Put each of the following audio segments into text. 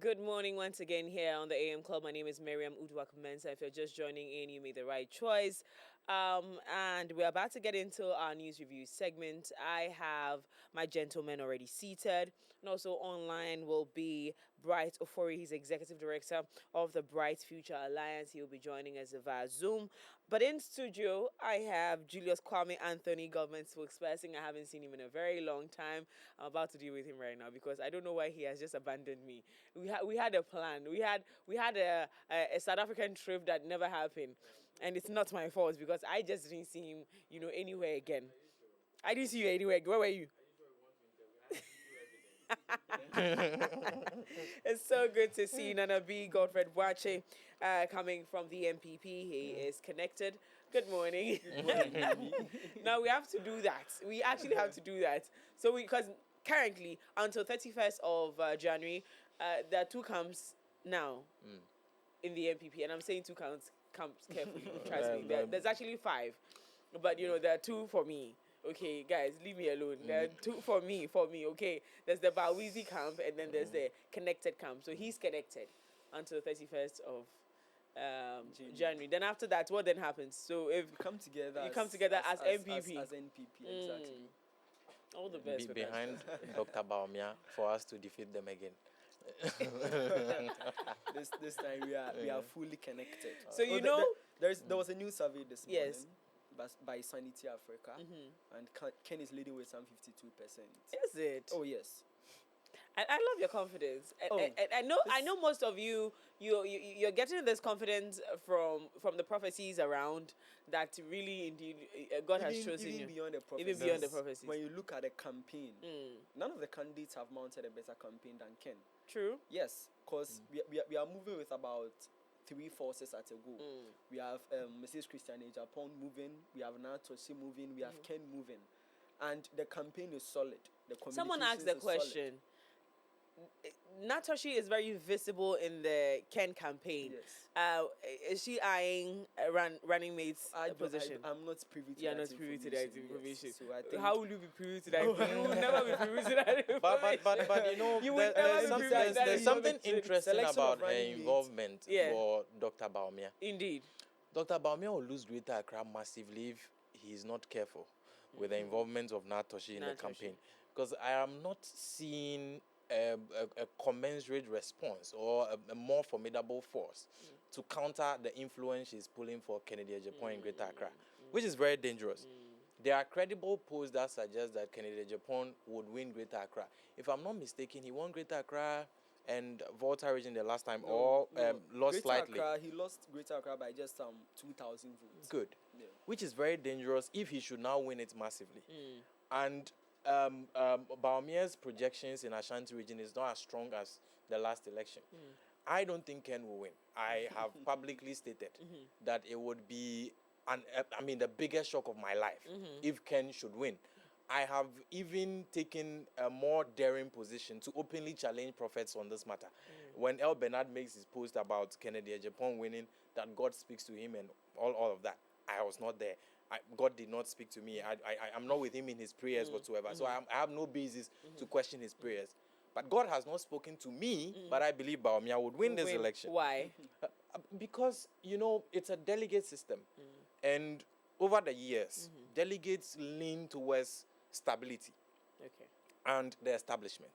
Good morning once again here on the AM Club. My name is Miriam Udwak-Mensah. If you're just joining in, you made the right choice. And we're about to get into our news review segment. I have my gentleman already seated. And also online will be Bright Ofori. He's executive director of the Bright Future Alliance. He'll be joining us via Zoom. But in studio, I have Julius Kwame Anthony, government spokesperson. I haven't seen him in a very long time. I'm about to deal with him right now because I don't know why he has just abandoned me. We had a plan. We had a South African trip that never happened, and it's not my fault because I just didn't see him, anywhere again. I didn't see you anywhere. Where were you? It's so good to see Nana B. Godfred Wache coming from the MPP. He is connected. Good morning. Good morning. Now we have to do that. We actually have to do that. So because currently until 31st of January, there are two camps now in the MPP, and I'm saying two camps carefully. Trust me. There's actually five, but there are two for me. Okay, guys, leave me alone. There are two for me. Okay, there's the Bawizi camp, and then there's the connected camp. So he's connected until 31st of January. Then after that, what then happens? So if you come together as MPP, as NPP, exactly. All the best. Behind Dr. Baumia for us to defeat them again. This time we are fully connected. So there was a new survey this morning. Yes. By Sanity Africa, and Ken is leading with some 52%. Is it? Oh yes. I love your confidence. And I know most of you're getting this confidence from the prophecies around that really indeed God has chosen you. Even beyond the prophecies. When you look at the campaign, none of the candidates have mounted a better campaign than Ken. True. Yes, because we are moving with about 3 forces at a go. We have Mrs. Christiane Japan moving, we have Natoshi moving, we have Ken moving. And the campaign is solid. Someone asked the question. Natoshi is very visible in the Ken campaign. Yes. Is she eyeing running mate's position? I'm not privy to that. You're not privy to that information. Yes. So I think how will you be privy to that information? You will never be privy to that information. But there's something interesting about her involvement for Dr. Baumia. Indeed. Dr. Baumia will lose Greater Accra massively if he is not careful with the involvement of Natoshi in the campaign. Because I am not seeing a commensurate response or a more formidable force to counter the influence she's pulling for Kennedy Agyapong in Greater Accra, which is very dangerous. There are credible polls that suggest that Kennedy Agyapong would win Greater Accra. If I'm not mistaken, he won Greater Accra and Volta region the last time, lost slightly. He lost Greater Accra by just 2,000 votes. Good. Yeah. Which is very dangerous if he should now win it massively. And Baumia's projections in Ashanti region is not as strong as the last election. I don't think Ken will win. I have publicly stated that it would be the biggest shock of my life if Ken should win. I have even taken a more daring position to openly challenge prophets on this matter. When El Bernard makes his post about Kennedy Agyapong winning, that God speaks to him and all of that, I was not there. God did not speak to me. I'm not with him in his prayers whatsoever. So I have no basis to question his prayers. But God has not spoken to me, but I believe Baumia would win this election. Why? Because, it's a delegate system. And over the years, delegates lean towards stability and the establishment.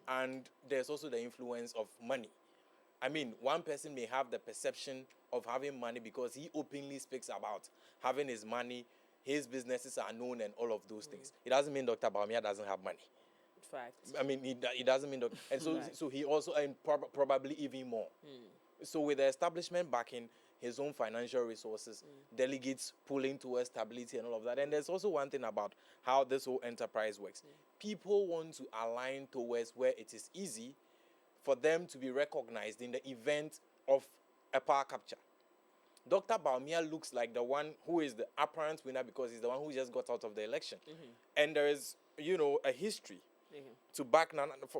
And there's also the influence of money. I mean, one person may have the perception of having money because he openly speaks about having his money, his businesses are known and all of those things. It doesn't mean Dr. Baumia doesn't have money. Fact. I mean, it doesn't mean that. And so, so he also, and probably even more. So with the establishment backing his own financial resources, delegates pulling towards stability and all of that. And there's also one thing about how this whole enterprise works. People want to align towards where it is easy for them to be recognized in the event of a power capture. Dr. Baumia looks like the one who is the apparent winner because he's the one who just got out of the election. And there is, a history to back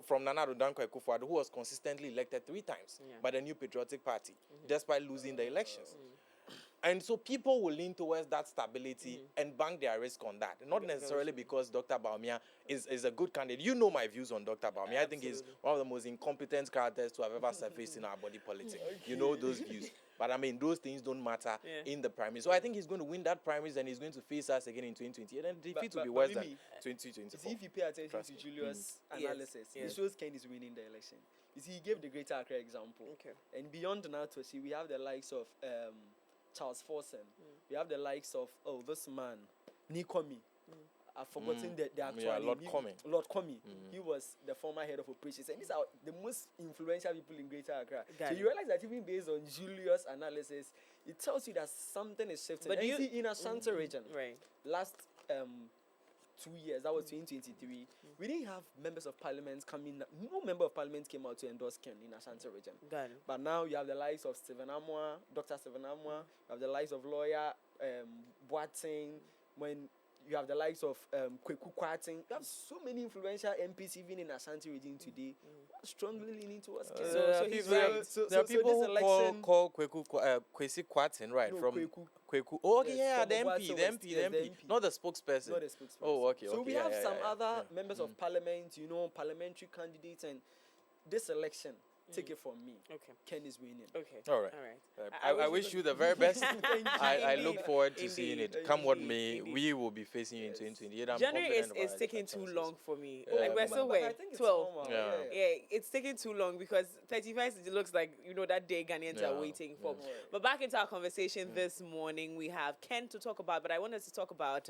from Nana Addo Dankwa Akufo-Addo, who was consistently elected 3 times by the New Patriotic Party, despite losing the elections. And so people will lean towards that stability and bank their risk on that. Not necessarily because Dr. Baumia is a good candidate. You know my views on Dr. Baumia. I think he's one of the most incompetent characters to have ever surfaced in our body politics. You know those views. But I mean, those things don't matter in the primaries. So I think he's going to win that primaries and he's going to face us again in 2020. And then the defeat will be worse than 2024. If you pay attention to Julius' analysis, it shows Ken is winning the election. You see, he gave the Greater Accra example. Okay. And beyond Natosi, we have the likes of Charles Forsen. We have the likes of, this man, Nikomi. I've forgotten the actual name. Lord Comey. He was the former head of operations. And these are the most influential people in Greater Accra. So you realize that even based on Julius' analysis, it tells you that something is shifting. But you see, in Ashanti region, last 2 years, that was 2023, we didn't have members of parliament coming. No member of parliament came out to endorse Ken in Ashanti region. But now you have the likes of Stephen Amwa, Dr. Stephen Amwa, you have the likes of lawyer Boateng, when you have the likes of Kweku Kwarteng. You have so many influential MPs even in Ashanti region today, strongly leaning towards Ken. So he's right. There are people who call Kwesi Kwarteng, right? No, from Kweku. Oh, okay, yes, the MP, not the spokesperson. Not the spokesperson. Oh, okay. So we have some other members of parliament, parliamentary candidates, and this election, take it from me. Okay. Ken is winning. Okay. All right. I wish you the very best. I look forward to seeing it. Come what may, we will be facing you in 2028. January is taking too long for me. Like we're still waiting. 12. It's taking too long because 31st it looks like that day Ghanaians are waiting for. But back into our conversation this morning, we have Ken to talk about. But I wanted to talk about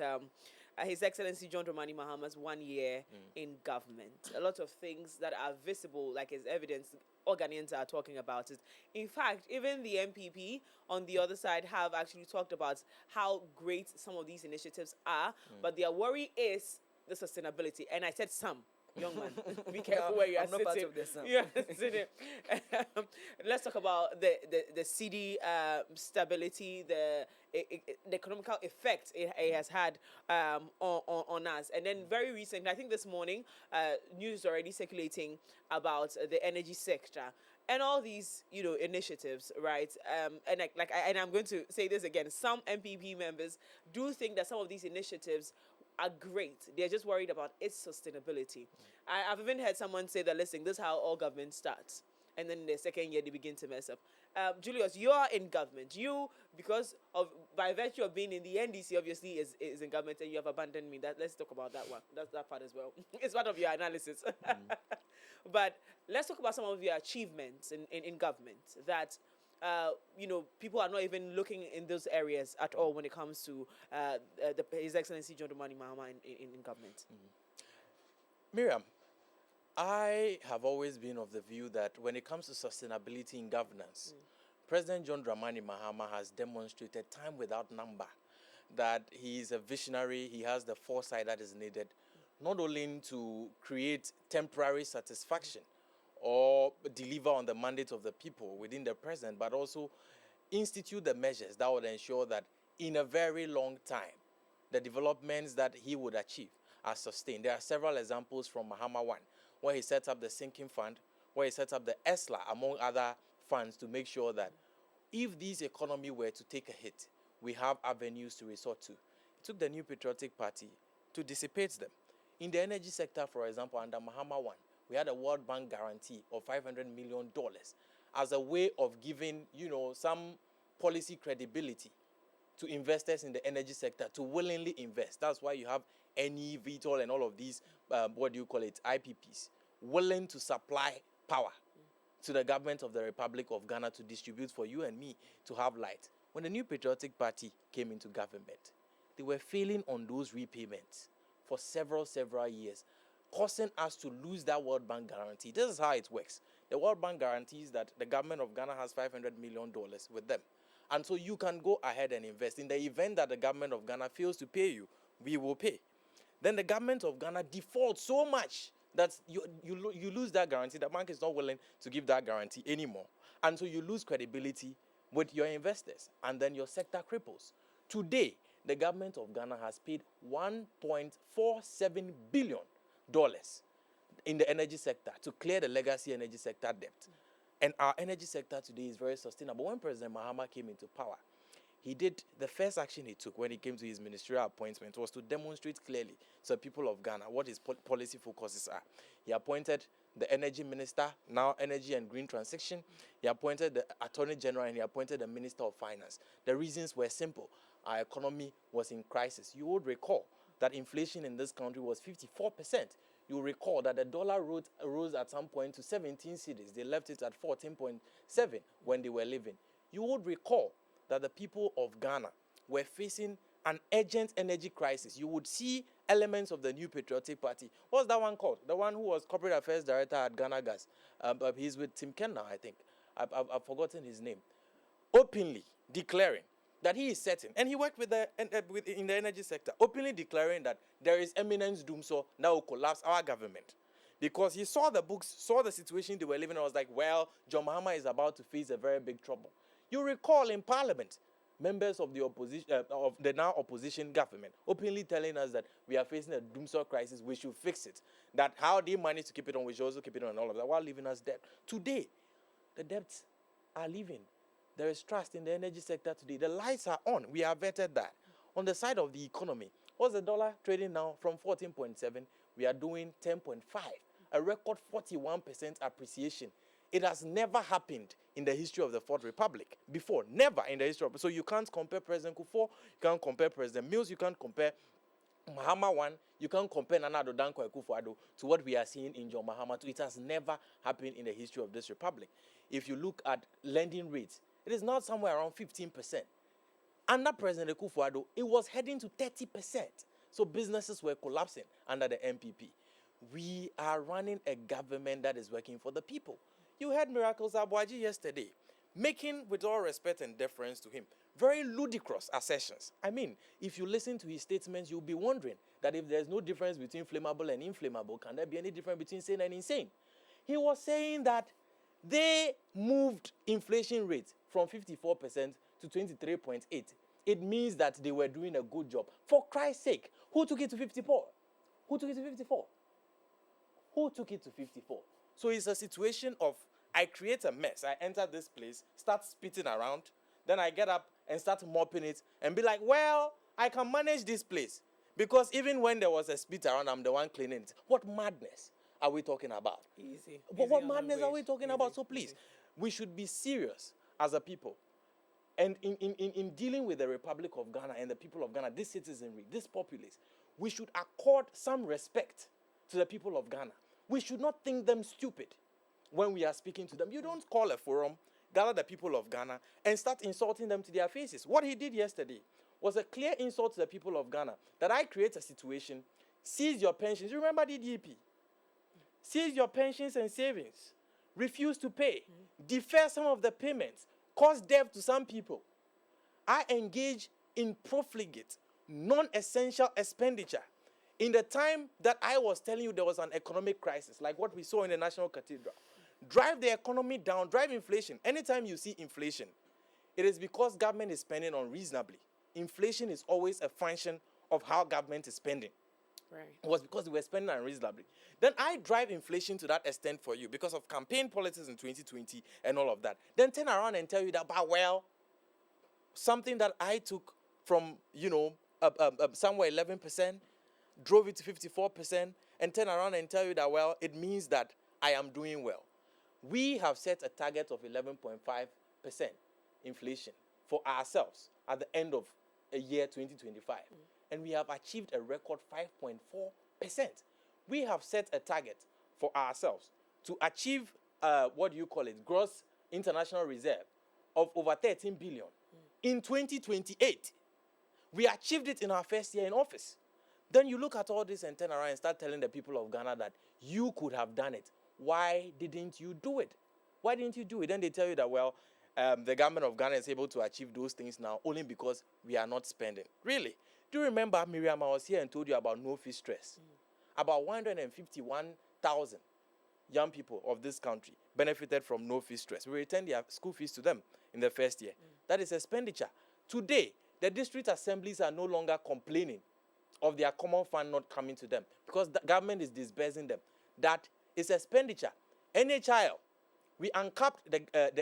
His Excellency John Dramani Mahama's 1 year in government. A lot of things that are visible, like his evidence, all Ghanaians are talking about it. In fact, even the MPP on the other side have actually talked about how great some of these initiatives are, but their worry is the sustainability. And I said some. Young man, be careful where you are sitting. I'm not part of this now. Yeah, sitting. Let's talk about the CD stability, the economical effect it has had on us. And then very recently, I think this morning, news is already circulating about the energy sector and all these initiatives, right? And I'm going to say this again. Some MPP members do think that some of these initiatives are great. They're just worried about its sustainability. I've even heard someone say that, listen, this is how all government starts. And then in the second year, they begin to mess up. Julius, you are in government. You, by virtue of being in the NDC, obviously, is in government, and you have abandoned me. Let's talk about that one. That's that part as well. It's part of your analysis. But let's talk about some of your achievements in government that people are not even looking in those areas at all when it comes to His Excellency John Dramani Mahama in government. Miriam, I have always been of the view that when it comes to sustainability in governance, President John Dramani Mahama has demonstrated time without number that he is a visionary, he has the foresight that is needed, not only to create temporary satisfaction or deliver on the mandate of the people within the president, but also institute the measures that would ensure that in a very long time, the developments that he would achieve are sustained. There are several examples from Mahama 1, where he set up the sinking fund, where he set up the ESLA, among other funds, to make sure that if this economy were to take a hit, we have avenues to resort to. It took the New Patriotic Party to dissipate them. In the energy sector, for example, under Mahama 1, we had a World Bank guarantee of $500 million as a way of giving, some policy credibility to investors in the energy sector to willingly invest. That's why you have NE, VTOL, and all of these, IPPs, willing to supply power to the government of the Republic of Ghana to distribute for you and me to have light. When the New Patriotic Party came into government, they were failing on those repayments for several years, causing us to lose that World Bank guarantee. This is how it works. The World Bank guarantees that the government of Ghana has $500 million with them. And so you can go ahead and invest. In the event that the government of Ghana fails to pay you, we will pay. Then the government of Ghana defaults so much that you lose that guarantee. The bank is not willing to give that guarantee anymore. And so you lose credibility with your investors. And then your sector cripples. Today, the government of Ghana has paid $1.47 billion in the energy sector to clear the legacy energy sector debt. And our energy sector today is very sustainable. When President Mahama came into power, the first action he took when he came to his ministerial appointment was to demonstrate clearly to the people of Ghana what his policy focuses are. He appointed the energy minister, now energy and green transition. He appointed the attorney general and he appointed the minister of finance. The reasons were simple. Our economy was in crisis. You would recall that inflation in this country was 54%. You will recall that the dollar rose at some point to 17 cedis. They left it at 14.7 when they were leaving. You would recall that the people of Ghana were facing an urgent energy crisis. You would see elements of the New Patriotic Party. What's that one called? The one who was corporate affairs director at Ghana Gas. He's with Tim Ken now, I think. I've forgotten his name. Openly declaring that he is certain, and he worked in the energy sector, openly declaring that there is imminent doom, so that will collapse our government. Because he saw the books, saw the situation they were living in, and was like, well, John Mahama is about to face a very big trouble. You recall in Parliament, members of the opposition, of the now opposition government, openly telling us that we are facing a doomsday crisis, we should fix it. That how they manage to keep it on, we should also keep it on, and all of that, while leaving us debt. Today, the debts are leaving. There is trust in the energy sector today. The lights are on. We have vetted that. On the side of the economy, what's the dollar trading now? From 14.7, we are doing 10.5, a record 41% appreciation. It has never happened in the history of the Fourth Republic before. Never in the history of. So you can't compare President Kufuor, you can't compare President Mills, you can't compare Mahama 1, you can't compare Nana Addo Dankwa Akufo-Addo to what we are seeing in John Mahama 2. It has never happened in the history of this republic. If you look at lending rates, it is now somewhere around 15%. Under President Akufo-Addo, it was heading to 30%. So businesses were collapsing under the MPP. We are running a government that is working for the people. You heard Miracles Abuaji yesterday, making, with all respect and deference to him, very ludicrous assertions. I mean, if you listen to his statements, you'll be wondering that if there's no difference between flammable and inflammable, can there be any difference between sane and insane? He was saying that they moved inflation rate from 54% to 23.8. It means that they were doing a good job. For Christ's sake, who took it to 54? Who took it to 54? Who took it to 54? So it's a situation of, I create a mess. I enter this place, start spitting around, then I get up and start mopping it and be like, well, I can manage this place. Because even when there was a spit around, I'm the one cleaning it. What madness are we talking about? Easy. But what madness are we talking about? So please, we should be serious as a people. And in dealing with the Republic of Ghana and the people of Ghana, this citizenry, this populace, we should accord some respect to the people of Ghana. We should not think them stupid when we are speaking to them. You don't call a forum, gather the people of Ghana, and start insulting them to their faces. What he did yesterday was a clear insult to the people of Ghana, that I create a situation, seize your pensions. You remember the DDP? Seize your pensions and savings. Refuse to pay. Defer some of the payments. Cause debt to some people. I engage in profligate, non-essential expenditure. In the time that I was telling you there was an economic crisis, like what we saw in the National Cathedral, drive the economy down, drive inflation. Anytime you see inflation, it is because government is spending unreasonably. Inflation is always a function of how government is spending. Right. It was because they were spending unreasonably. Then I drive inflation to that extent for you because of campaign politics in 2020 and all of that. Then turn around and tell you that, but well, something that I took from, somewhere 11%, drove it to 54%, and turn around and tell you that, well, it means that I am doing well. We have set a target of 11.5% inflation for ourselves at the end of a year 2025. And we have achieved a record 5.4%. We have set a target for ourselves to achieve, gross international reserve of over 13 billion in 2028. We achieved it in our first year in office. Then you look at all this and turn around and start telling the people of Ghana that you could have done it. Why didn't you do it? Why didn't you do it? Then they tell you that, well, the government of Ghana is able to achieve those things now only because we are not spending. Really? Do you remember, Miriam, I was here and told you about no fee stress? About 151,000 young people of this country benefited from no fee stress. We returned their school fees to them in the first year. That is expenditure. Today, the district assemblies are no longer complaining of their common fund not coming to them because the government is disbursing them. That is expenditure. NHIL, we uncapped the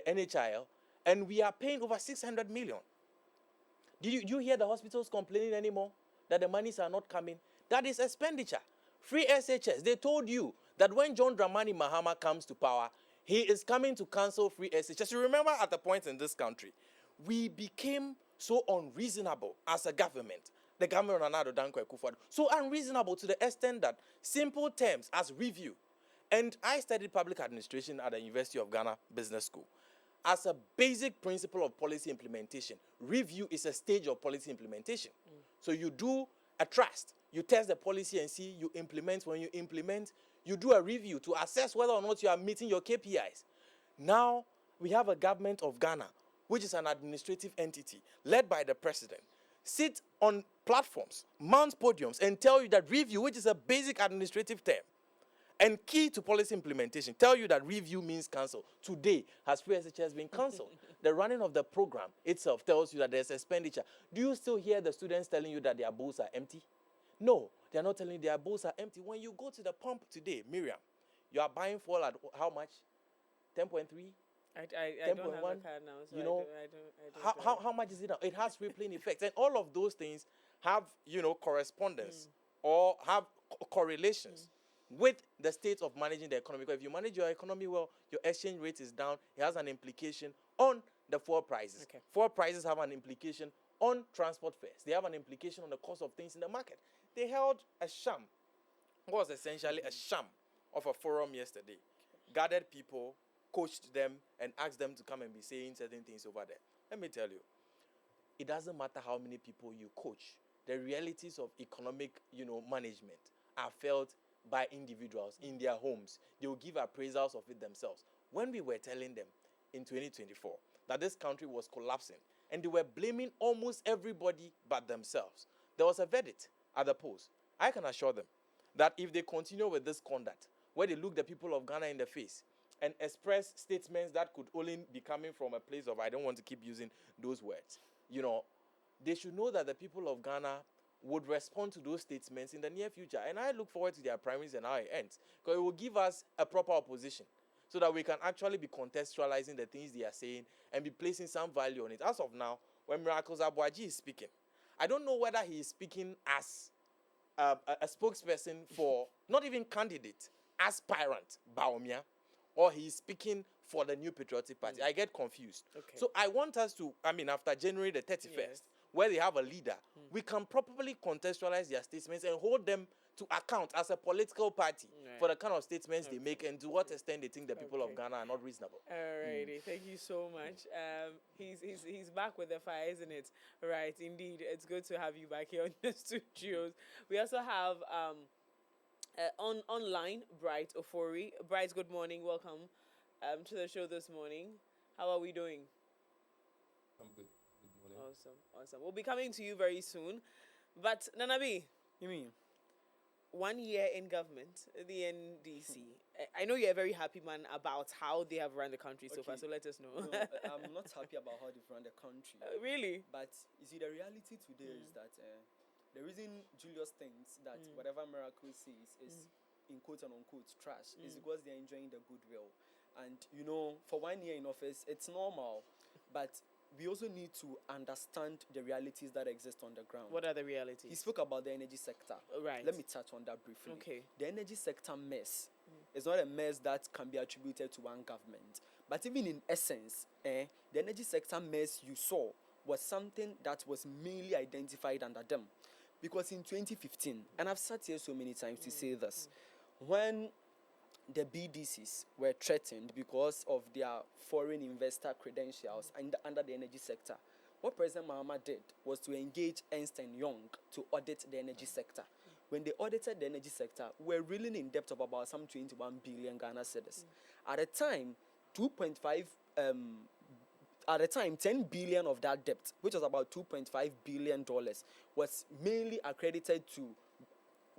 NHIL and we are paying over 600 million. Do you hear the hospitals complaining anymore that the monies are not coming? That is expenditure. Free SHS. They told you that when John Dramani Mahama comes to power, he is coming to cancel free SHS. You remember at the point in this country, we became so unreasonable as a government. The government of Nana Danko Akufo-Addo, so unreasonable to the extent that simple terms as review. And I studied public administration at the University of Ghana Business School. As a basic principle of policy implementation, review is a stage of policy implementation. So you do a trust, you test the policy and see, you implement. When you implement, you do a review to assess whether or not you are meeting your KPIs. Now, we have a government of Ghana, which is an administrative entity led by the president, sit on platforms, mount podiums, and tell you that review, which is a basic administrative term, and key to policy implementation, tell you that review means cancel. Today, has free SHS been cancelled? The running of the program itself tells you that there's expenditure. Do you still hear the students telling you that their bowls are empty? No, they're not telling you their bowls are empty. When you go to the pump today, Miriam, you are buying fuel at how much? 10.3? I don't have a card now, so you know, I don't how much is it now? It has rippling effects. And all of those things have, correspondence or have correlations with the state of managing the economy. Because if you manage your economy well, your exchange rate is down. It has an implication on the fuel prices. Okay. Fuel prices have an implication on transport fares. They have an implication on the cost of things in the market. They held a sham, was essentially a sham of a forum yesterday. Gathered people, coached them, and asked them to come and be saying certain things over there. Let me tell you, it doesn't matter how many people you coach. The realities of economic, management are felt by individuals in their homes. They will give appraisals of it themselves. When we were telling them in 2024 that this country was collapsing and they were blaming almost everybody but themselves, there was a verdict at the polls. I can assure them that if they continue with this conduct, where they look the people of Ghana in the face and express statements that could only be coming from a place of, I don't want to keep using those words, they should know that the people of Ghana would respond to those statements in the near future. And I look forward to their primaries and how it ends, because it will give us a proper opposition so that we can actually be contextualizing the things they are saying and be placing some value on it. As of now, when Miracles Abuaji is speaking, I don't know whether he is speaking as a spokesperson for, not even candidate, aspirant Baumia, or he is speaking for the New Patriotic Party. I get confused. Okay. So I want us to, after January the 31st, where they have a leader, we can properly contextualize their statements and hold them to account as a political party for the kind of statements they make and to what extent they think the people of Ghana are not reasonable. Alrighty, thank you so much. He's back with the fire, isn't it? Right, indeed. It's good to have you back here on the studios. We also have online Bright Ofori. Bright, good morning. Welcome to the show this morning. How are we doing? I'm good. Good morning. Awesome. We'll be coming to you very soon. But Nanabi, You mean? 1 year in government, the NDC. I know you're a very happy man about how they have run the country so far, Okay. so let us know. No, I'm not happy about how they've run the country. Really? But you see, the reality today is that the reason Julius thinks that whatever Miracle says is in quote and unquote trash is because they're enjoying the goodwill. And for 1 year in office, it's normal. But we also need to understand the realities that exist on the ground. What are the realities? He spoke about the energy sector. Right. Let me touch on that briefly. Okay. The energy sector mess is not a mess that can be attributed to one government. But even in essence, the energy sector mess you saw was something that was mainly identified under them. Because in 2015, and I've sat here so many times to say this, when the BDCs were threatened because of their foreign investor credentials under the energy sector, what President Mahama did was to engage Ernst & Young to audit the energy sector. When they audited the energy sector, we were reeling in debt of about some 21 billion Ghana cedis. At the time, 10 billion of that debt, which was about $2.5 billion, was mainly accredited to,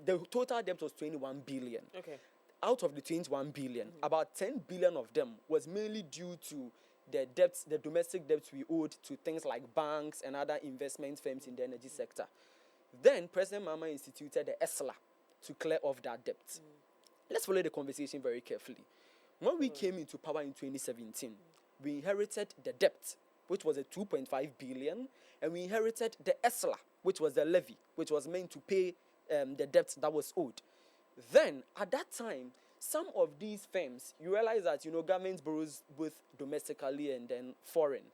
the total debt was 21 billion. Okay. Out of the 21 billion, about 10 billion of them was mainly due to the debts, the domestic debts we owed to things like banks and other investment firms in the energy sector. Then President Mahama instituted the ESLA to clear off that debt. Let's follow the conversation very carefully. When we came into power in 2017, we inherited the debt which was a 2.5 billion, and we inherited the ESLA, which was the levy, which was meant to pay the debt that was owed. Then, at that time, some of these firms, you realize that, government borrows both domestically and then foreign.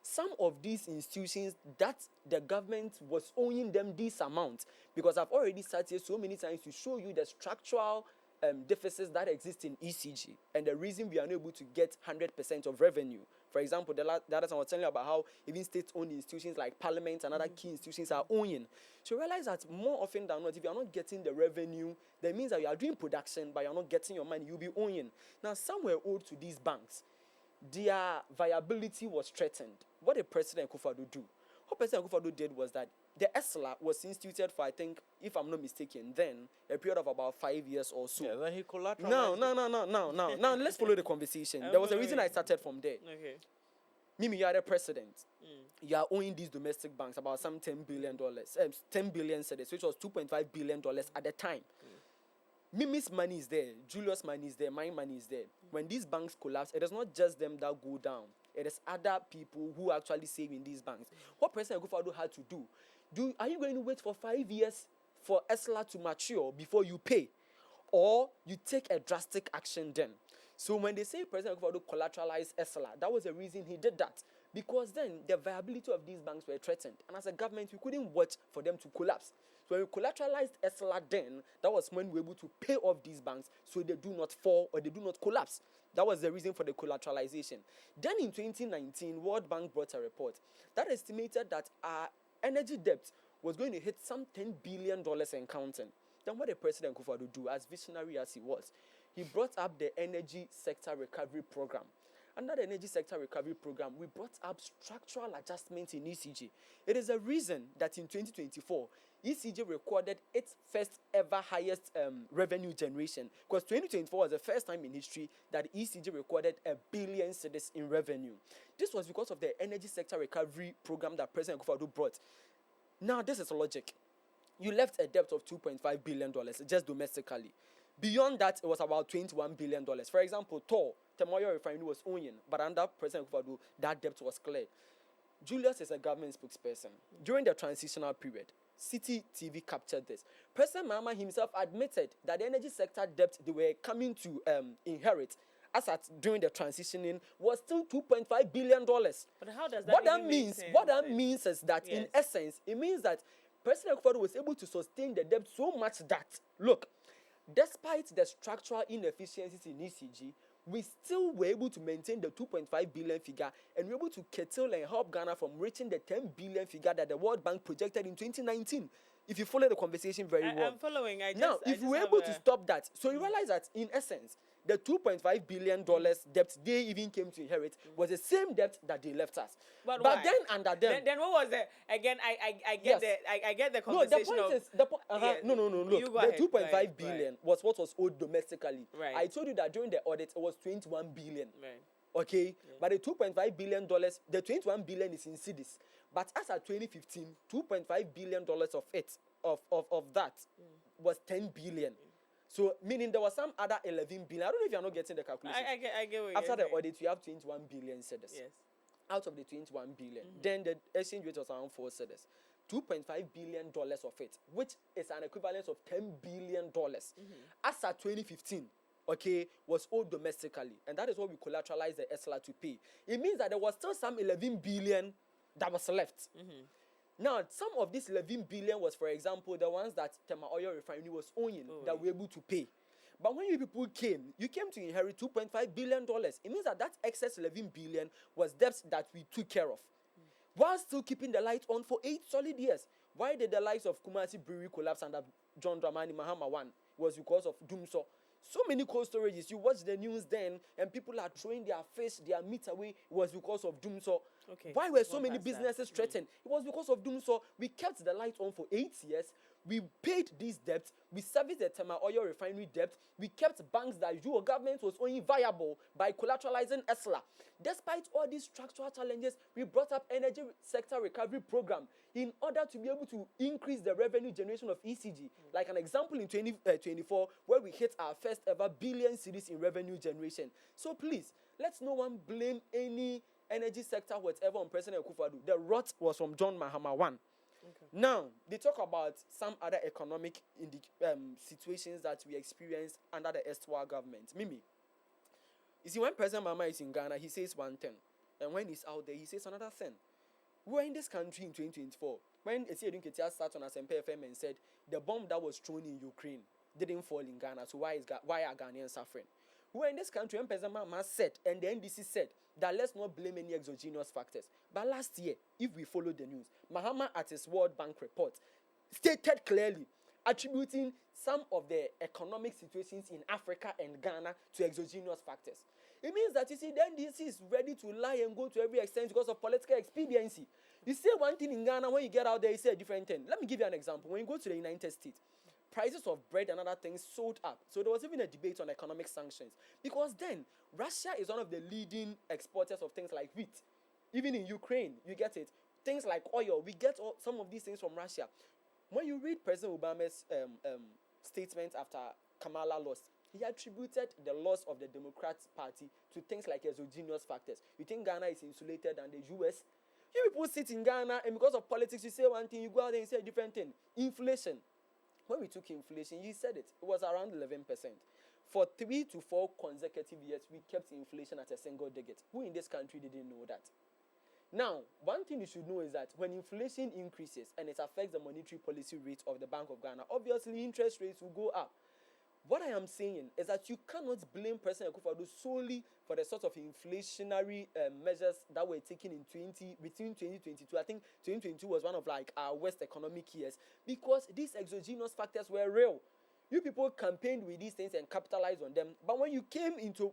Some of these institutions that the government was owing them this amount, because I've already sat here so many times to show you the structural deficits that exist in ECG and the reason we are not able to get 100% of revenue. For example, the other time I was telling you about how even state-owned institutions like Parliament and other key institutions are owing. So you realize that more often than not, if you are not getting the revenue, that means that you are doing production, but you are not getting your money, you'll be owing. Now, some were owed to these banks. Their viability was threatened. What did President Akufo-Addo do? What President Akufo-Addo did was that the ESLA was instituted for, I think, if I'm not mistaken, then a period of about 5 years or so. Yeah, then he collateralized. Now, let's follow the conversation. There was a reason I started from there. Okay. Mimi, you are the president. You are owing these domestic banks about some $10 billion, 10 billion cedis, which was $2.5 billion at the time. Mimi's money is there, Julius' money is there, my money is there. When these banks collapse, it is not just them that go down. It is other people who actually save in these banks. What President Akufo-Addo had to do, are you going to wait for 5 years for ESLA to mature before you pay? Or you take a drastic action then? So when they say President Akufo-Addo collateralized ESLA, that was the reason he did that. Because then the viability of these banks were threatened. And as a government, we couldn't watch for them to collapse. So when we collateralized ESLA then, that was when we were able to pay off these banks so they do not fall or they do not collapse. That was the reason for the collateralization. Then in 2019, World Bank brought a report that estimated that our energy debt was going to hit some $10 billion and counting. Then what did President Akufo-Addo do, as visionary as he was? He brought up the Energy Sector Recovery Program. Under the Energy Sector Recovery Program, we brought up structural adjustments in ECG. It is a reason that in 2024, ECG recorded its first ever highest revenue generation, because 2024 was the first time in history that ECG recorded $1 billion cedis in revenue. This was because of the Energy Sector Recovery Program that President Akufo-Addo brought. Now, this is logic. You left a debt of $2.5 billion just domestically. Beyond that, it was about $21 billion. For example, Temoyo Refinery was owing, but under President Akufo-Addo, that debt was cleared. Julius is a government spokesperson. During the transitional period, City TV captured this. President Mahama himself admitted that the energy sector debt they were coming to inherit during the transitioning was still $2.5 billion. But how does that What that means is that in essence, it means that President Akufo-Addo was able to sustain the debt so much that, look, despite the structural inefficiencies in ECG, we still were able to maintain the 2.5 billion figure, and we were able to curtail and help Ghana from reaching the 10 billion figure that the World Bank projected in 2019. If you follow the conversation very well. I'm following. If we were able to stop that, so you realize that in essence, the $2.5 billion debt they even came to inherit was the same debt that they left us. But then under them. Then what was it? Again, I get I get the conversation. No, the point is no. Look, the 2.5 billion was what was owed domestically. Right. I told you that during the audit it was 21 billion. Right. Okay, but the $2.5 billion, the 21 billion is in cedis. But as at 2015, $2.5 billion of it, of that, was 10 billion. So, meaning there was some other 11 billion. I don't know if you're not getting the calculation. I get what you're After the saying. audit, we have 21 billion cedis. Yes. Out of the 21 billion, then the exchange rate was around 4 cedis. $2.5 billion of it, which is an equivalent of $10 billion. As at 2015, okay, was owed domestically. And that is what we collateralized the ESLA to pay. It means that there was still some 11 billion that was left. Now, some of this 11 billion was, for example, the ones that Tema Oil Refinery was owing that we were able to pay. But when you people came, you came to inherit $2.5 billion. It means that excess 11 billion was debts that we took care of, while still keeping the light on for 8 solid years. Why did the lights of Kumasi Brewery collapse under John Dramani Mahama 1? Was because of Dumso. So many cold storages. You watch the news then, and people are throwing their fish, their meat away. It was because of Dumso. Okay. Why were so many businesses threatened? It was because of Dumso. We kept the light on for 8 years. We paid these debts. We serviced the Tema Oil Refinery debt. We kept banks that your government was only viable by collateralizing ESLA. Despite all these structural challenges, we brought up Energy Sector Recovery Program in order to be able to increase the revenue generation of ECG. Like an example in 2024, where we hit our first ever billion cedis in revenue generation. So please, Let no one blame any energy sector, whatever, on President Akufo-Addo. The rot was from John Mahama 1. Okay. Now, they talk about some other economic situations that we experienced under the erstwhile government. Mimi, you see, when President Mahama is in Ghana, he says one thing. And when he's out there, he says another thing. We were in this country in 2024. When Etienne Ketia sat on Asempa FM and said the bomb that was thrown in Ukraine didn't fall in Ghana, so why are Ghanaians suffering? We were in this country when President Mahama said, and the NDC said, that let's not blame any exogenous factors. But last year, if we follow the news, Mahama at his World Bank report stated clearly, attributing some of the economic situations in Africa and Ghana to exogenous factors. It means that, you see, the NDC is ready to lie and go to every extent because of political expediency. You say one thing in Ghana, when you get out there, you say a different thing. Let me give you an example. When you go to the United States, prices of bread and other things sold up. So there was even a debate on economic sanctions. Because then, Russia is one of the leading exporters of things like wheat. Even in Ukraine, you get it. Things like oil, we get some of these things from Russia. When you read President Obama's statement after Kamala lost, he attributed the loss of the Democrat Party to things like exogenous factors. You think Ghana is insulated than the US? You people sit in Ghana, and because of politics, you say one thing, you go out there and say a different thing. Inflation. When we took inflation, you said it was around 11%. For 3 to 4 consecutive years, we kept inflation at a single digit. Who in this country didn't know that? Now, one thing you should know is that when inflation increases and it affects the monetary policy rate of the Bank of Ghana, obviously interest rates will go up. What I am saying is that you cannot blame President Akufo-Addo solely for the sort of inflationary measures that were taken between 2022. I think 2022 was one of like our worst economic years because these exogenous factors were real. You people campaigned with these things and capitalized on them. But when you came into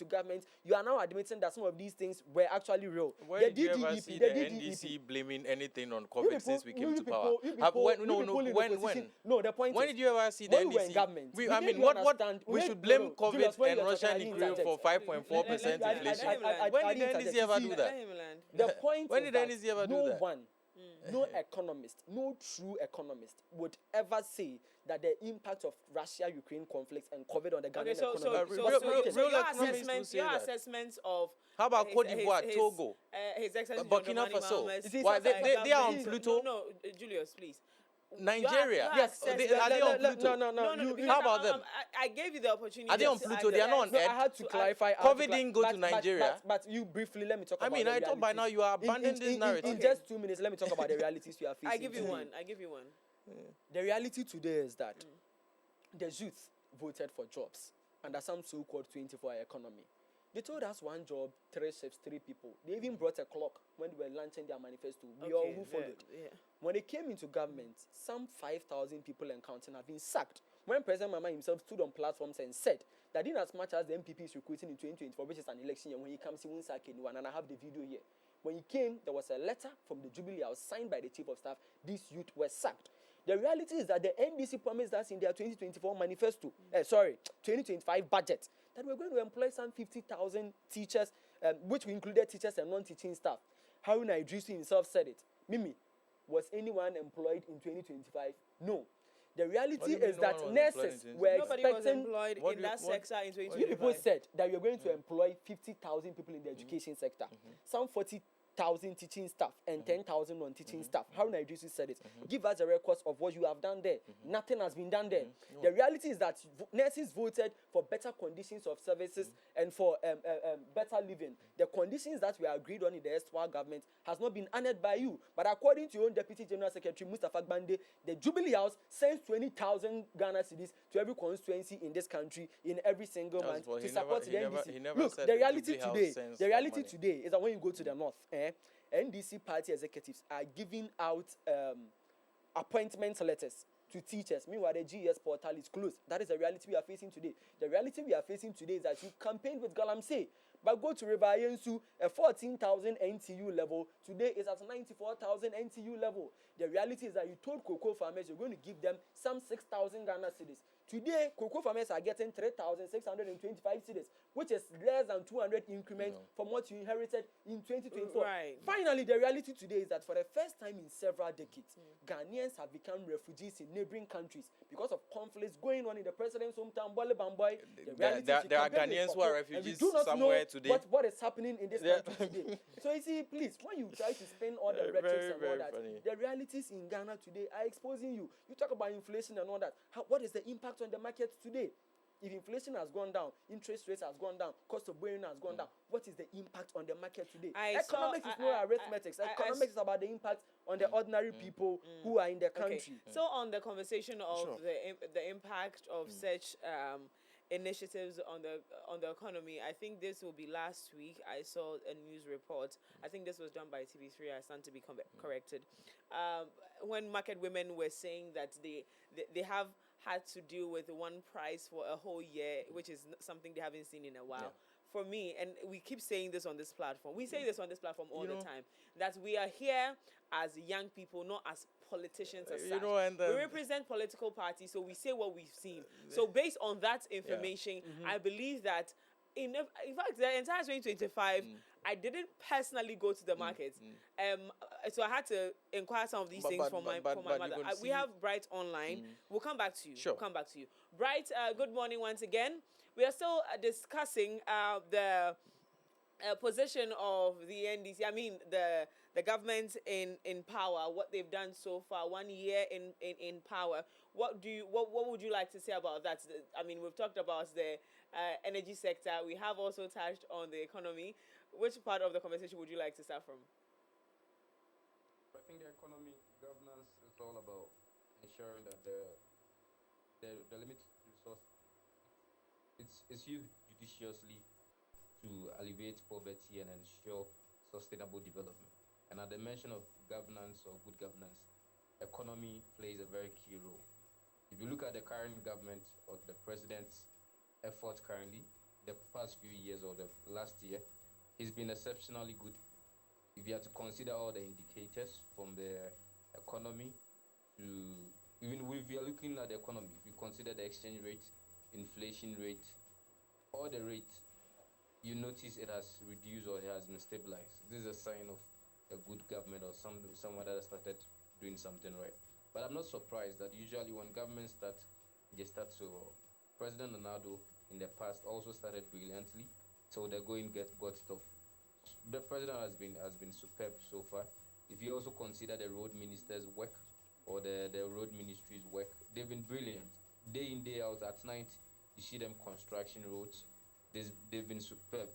government, you are now admitting that some of these things were actually real. When did you ever see the NDC blaming anything on COVID since we came to power? No, the point when is, did you ever see the when NDC? we were in government, we should blame COVID and Russian Ukraine for 5.4% inflation. When did the NDC ever do that? The point when is did the NDC ever do that? No economist, no true economist would ever say that the impact of Russia-Ukraine conflicts and COVID on the Ghanaian economy. So your assessments of how about Cote d'Ivoire, Togo, His Excellency Burkina Faso? Why they are on Pluto? No, Julius, please. Nigeria. Yes. Are they on Pluto? No. How about them? I gave you the opportunity. Are they on Pluto? They are not on No, Earth. I had to clarify. COVID didn't go to Nigeria. But you briefly, let me talk about I thought by now you are abandoning this narrative. In just 2 minutes, let me talk about the realities we are facing. I give you one. The reality today is that the youth voted for jobs under some so-called 24-hour economy. They told us one job, 3 shifts, 3 people. They even brought a clock when they were launching their manifesto. We all who followed. Yeah. When they came into government, some 5,000 people and counting have been sacked. When President Mahama himself stood on platforms and said that in as much as the MPP is recruiting in 2024, which is an election year, when he comes, he won't sack anyone, and I have the video here. When he came, there was a letter from the Jubilee House signed by the Chief of Staff. These youth were sacked. The reality is that the NDC promised us in their 2024 manifesto, 2025 budget, that we're going to employ some 50,000 teachers, which we included teachers and non-teaching staff. Haruna Idrisu himself said it. Mimi, was anyone employed in 2025? No. The reality is that nurses were Nobody expecting... was employed in that sector in 2025. You people said that you're going to employ 50,000 people in the education sector. Some 40,000 teaching staff and 10,000 non-teaching staff. Haruna Idrisu said it. Give us a record of what you have done there. Nothing has been done there. The reality is that nurses voted for better conditions of services and for better living. The conditions that we agreed on in the erstwhile government has not been honored by you. But according to your own Deputy General Secretary, Mustafa Gbande, the Jubilee House sends 20,000 Ghana cedis to every constituency in this country in every single month to support the NDC. Look, the reality today is that when you go to the north, NDC party executives are giving out appointment letters to teachers. Meanwhile, the GES portal is closed. That is the reality we are facing today. The reality we are facing today is that you campaigned with Galamsey, but go to River Yensu, a 14,000 NTU level. Today is at 94,000 NTU level. The reality is that you told cocoa farmers you're going to give them some 6,000 Ghana cedis. Today, cocoa farmers are getting 3,625 cedis, which is less than 200 increment from what you inherited in 2024. Right. Finally, the reality today is that for the first time in several decades, Ghanaians have become refugees in neighboring countries because of conflicts going on in the president's hometown, Bole Bamboy. The reality is There are campaign with Ghanaians who are Koko, and we refugees do not somewhere know today. what is happening in this country today. So you see, please, when you try to spin all the rhetorics and all that, funny. the realities in Ghana today are exposing you. You talk about inflation and all that. What is the impact on the market today? If inflation has gone down, interest rates has gone down, cost of borrowing has gone down, what is the impact on the market today? Economics is not arithmetic. Economics is about the impact on the ordinary people who are in the country. Okay. So on the conversation of the impact of such initiatives on the economy, I think this will be last week. I saw a news report. I think this was done by TV3. I stand to be corrected. When market women were saying that they have had to deal with one price for a whole year, which is something they haven't seen in a while. For me, and we keep saying this on this platform, we say this on this platform all the time, that we are here as young people, not as politicians as such. We represent political parties, so we say what we've seen. So based on that information, I believe that in fact, the entire 2025, I didn't personally go to the market. So I had to inquire some of these things from my mother. We have Bright online. We'll come back to you. Sure. We'll come back to you. Bright, good morning once again. We are still discussing the position of the NDC. I mean, the government in power, what they've done so far, 1 year in power. What would you like to say about that? I mean, we've talked about the energy sector. We have also touched on the economy. Which part of the conversation would you like to start from? I think the economy governance is all about ensuring that the limited resource it's used judiciously to alleviate poverty and ensure sustainable development. And at the mention of governance or good governance, economy plays a very key role. If you look at the current government or the president's effort currently, the past few years or the last year, he's been exceptionally good. If you have to consider all the indicators from the economy to even if you are looking at the economy, if you consider the exchange rate, inflation rate, all the rates, you notice it has reduced or it has been stabilized. This is a sign of a good government or someone that has started doing something right. But I'm not surprised that usually when governments start, they start to. President Ronaldo in the past also started brilliantly, so the going got tough. The president has been superb so far. If you also consider the road minister's work or the road ministry's work, they've been brilliant. Day in, day out, at night, you see them construction roads. They've been superb.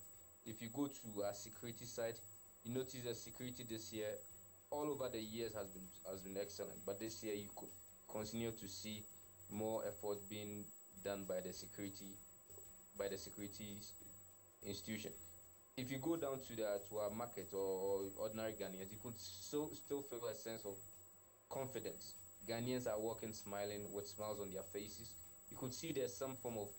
If you go to our security side, you notice the security this year, all over the years has been excellent. But this year you could continue to see more effort being done by the security institution. If you go down to our market or ordinary Ghanaians, you could still feel a sense of confidence. Ghanaians are walking smiling with smiles on their faces. You could see there's some form of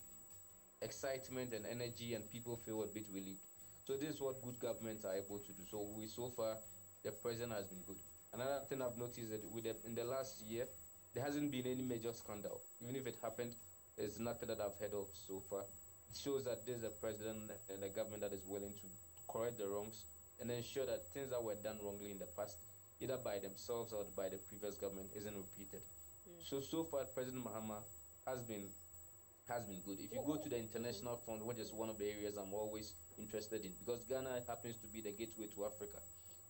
excitement and energy, and people feel a bit relieved. So this is what good governments are able to do. So far, the president has been good. Another thing I've noticed that in the last year, there hasn't been any major scandal. Even if it happened, there's nothing that I've heard of so far. It shows that there's a president and a government that is willing to correct the wrongs and ensure that things that were done wrongly in the past, either by themselves or by the previous government, isn't repeated. So far, President Mahama has been good. If you go to the international front, which is one of the areas I'm always interested in, because Ghana happens to be the gateway to Africa,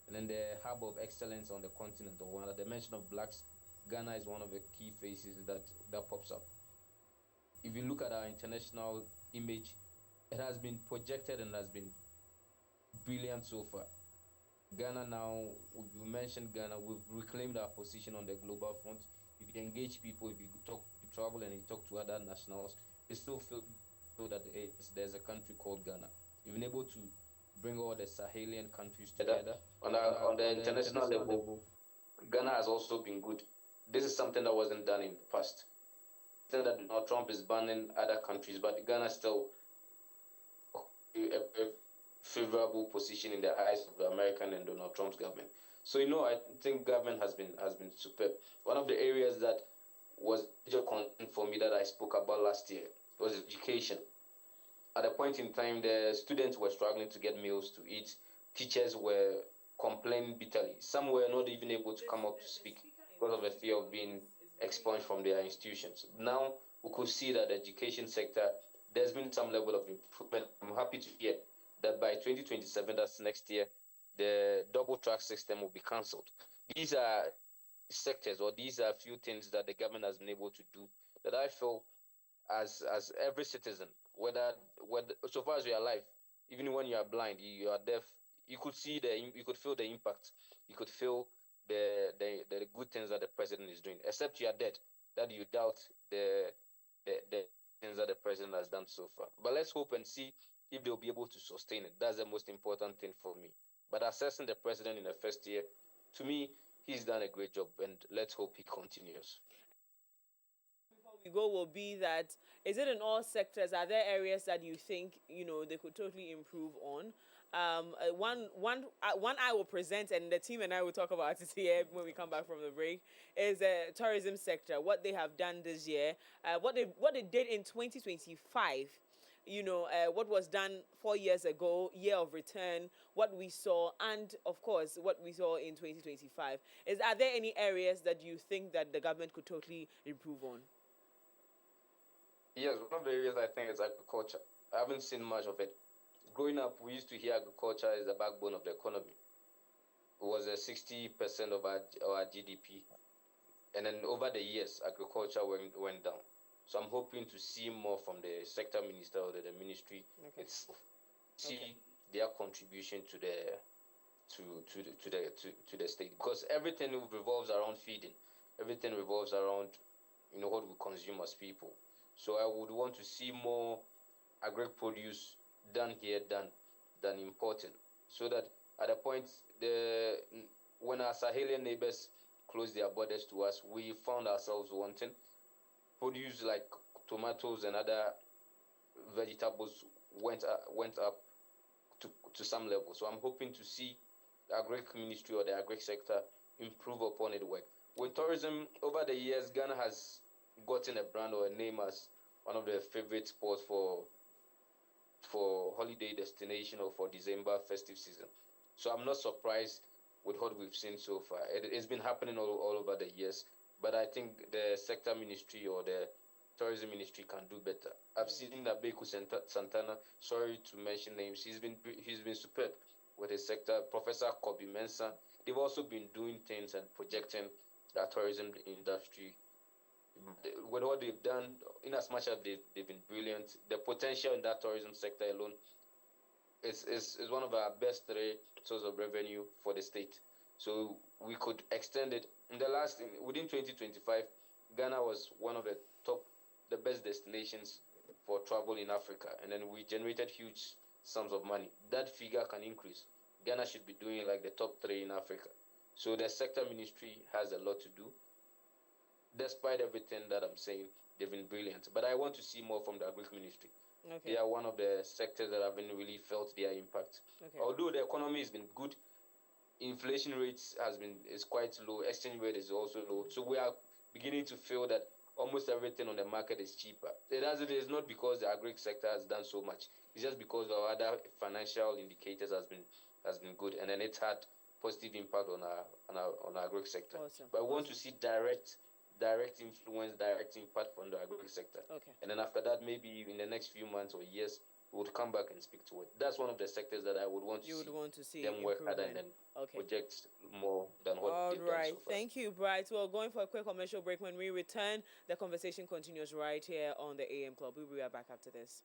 and then the hub of excellence on the continent, or one of the dimension of blacks, Ghana is one of the key faces that pops up. If you look at our international image, it has been projected and has been brilliant so far. Ghana now, you mentioned Ghana, we've reclaimed our position on the global front. If you engage people, if you travel and you talk to other nationals, you still feel that there's a country called Ghana. You've been able to bring all the Sahelian countries together. On the international level, Ghana has also been good. This is something that wasn't done in the past. That Donald Trump is banning other countries, but Ghana still a very favorable position in the eyes of the American and Donald Trump's government. So I think government has been superb. One of the areas that was major concern for me that I spoke about last year. It was education. At a point in time, the students were struggling to get meals to eat. Teachers were complaining bitterly. Some were not even able to come up to speak because of the fear of being expunged from their institutions. Now we could see that the education sector, there's been some level of improvement. I'm happy to hear that by 2027, that's next year, the double track system will be cancelled. These are sectors, or these are a few things that the government has been able to do that I feel, as every citizen, whether so far as you are alive, even when you are blind, you are deaf, you could see you could feel the impact, you could feel the good things that the president is doing. Except you are dead, that you doubt the things that the president has done so far. But let's hope and see if they'll be able to sustain it. That's the most important thing for me. But assessing the president in the first year, to me, he's done a great job, and let's hope he continues. We go will be that, is it in all sectors? Are there areas that you think they could totally improve on? One I will present, and the team and I will talk about it here when we come back from the break. Is the tourism sector, what they have done this year, what they did in 2025. What was done 4 years ago, year of return, what we saw, and of course what we saw in 2025. Are there any areas that you think that the government could totally improve on? Yes, one of the areas I think is agriculture. I haven't seen much of it. Growing up, we used to hear agriculture is the backbone of the economy. It was a 60% of our GDP. And then over the years, agriculture went down. So I'm hoping to see more from the sector minister or the ministry Okay. itself, see Okay. their contribution to the state, because everything revolves around feeding. Everything revolves around what we consume as people. So I would want to see more agri produce done here than importing, so that at a point, when our Sahelian neighbors closed their borders to us, we found ourselves wanting produce like tomatoes and other vegetables went up to some level. So I'm hoping to see the agri ministry or the agri sector improve upon its work. With tourism, over the years, Ghana has gotten a brand or a name as one of the favorite spots for holiday destination or for December festive season. So I'm not surprised with what we've seen so far. It's been happening all over the years, but I think the sector ministry or the tourism ministry can do better. I've seen that Beku Santana, sorry to mention names, he's been superb with his sector. Professor Kobe Mensah, they've also been doing things and projecting the tourism industry. With what they've done, in as much as they've been brilliant, the potential in that tourism sector alone is one of our best three sources of revenue for the state. So we could extend it. Within 2025, Ghana was one of the best destinations for travel in Africa, and then we generated huge sums of money. That figure can increase. Ghana should be doing like the top three in Africa. So the sector ministry has a lot to do. Despite everything that I'm saying, they've been brilliant. But I want to see more from the agri ministry. Okay. They are one of the sectors that haven't really felt their impact. Okay. Although the economy has been good, inflation rates is quite low, exchange rate is also low. So we are beginning to feel that almost everything on the market is cheaper. It is not because the agri sector has done so much. It's just because our other financial indicators has been good, and then it's had positive impact on our agri sector. Awesome. But I want Awesome. to see direct influence, direct impact from the agri sector. Okay. And then after that, maybe in the next few months or years, we would come back and speak to it. That's one of the sectors that I would want to You would see want to see them work harder and improvement. then Okay. project more than what All they've done right. so far. Thank you, Bright. Well, going for a quick commercial break. When we return, the conversation continues right here on the AM Club. We'll be right back after this.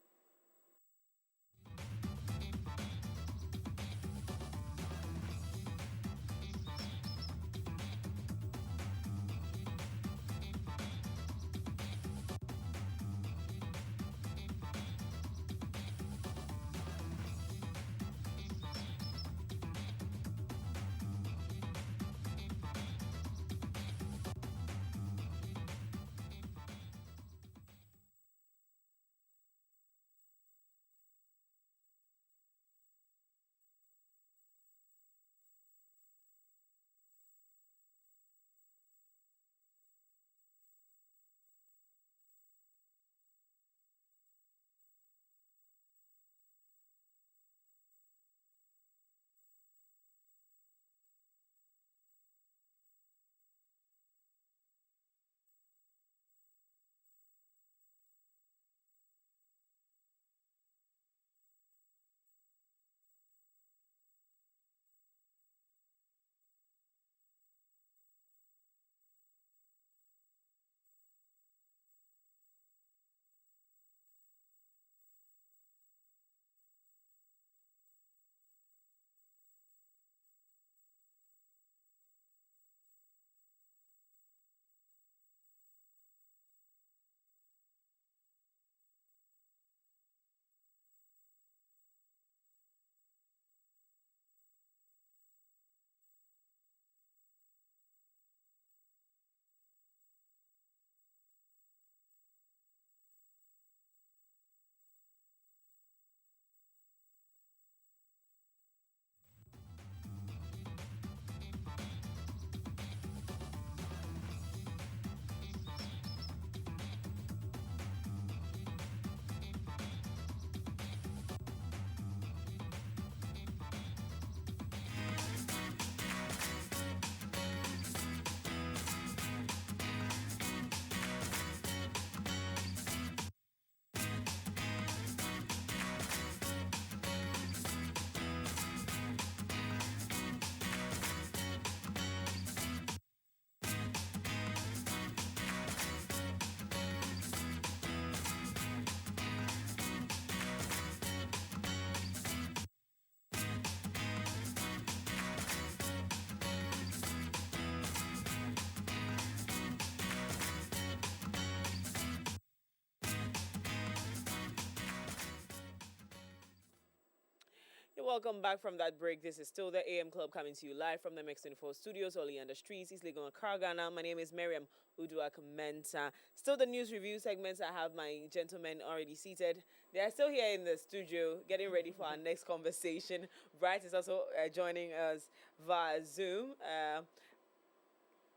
welcome back from that break. This is still the AM Club coming to you live from the Mix24 studios, Oleander Streets, East Legon, Ghana. My name is Miriam Uduak Mensah. Still the news review segments. I have my gentlemen already seated. They are still here in the studio getting ready for our next conversation. Bright is also joining us via Zoom.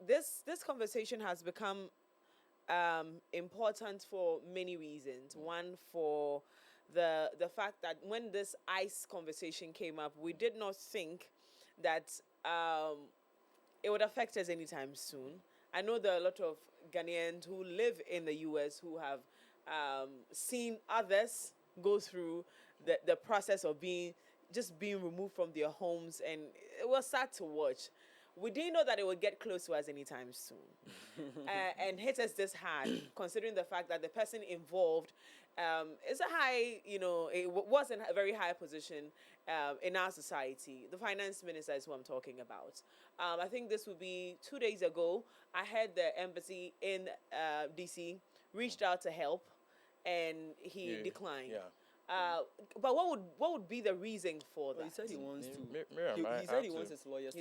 This conversation has become important for many reasons. One, for the fact that when this ICE conversation came up, we did not think that it would affect us anytime soon. I know there are a lot of Ghanaians who live in the US who have seen others go through the process of being removed from their homes, and it was sad to watch. We didn't know that it would get close to us anytime soon and hit us this hard, considering the fact that the person involved is a high, was in a very high position in our society. The finance minister is who I'm talking about. I think this would be 2 days ago. I heard the embassy in DC reached out to help, and he declined. Yeah. But what would be the reason for that? He said he wants to. Miriam, He said he wants his lawyers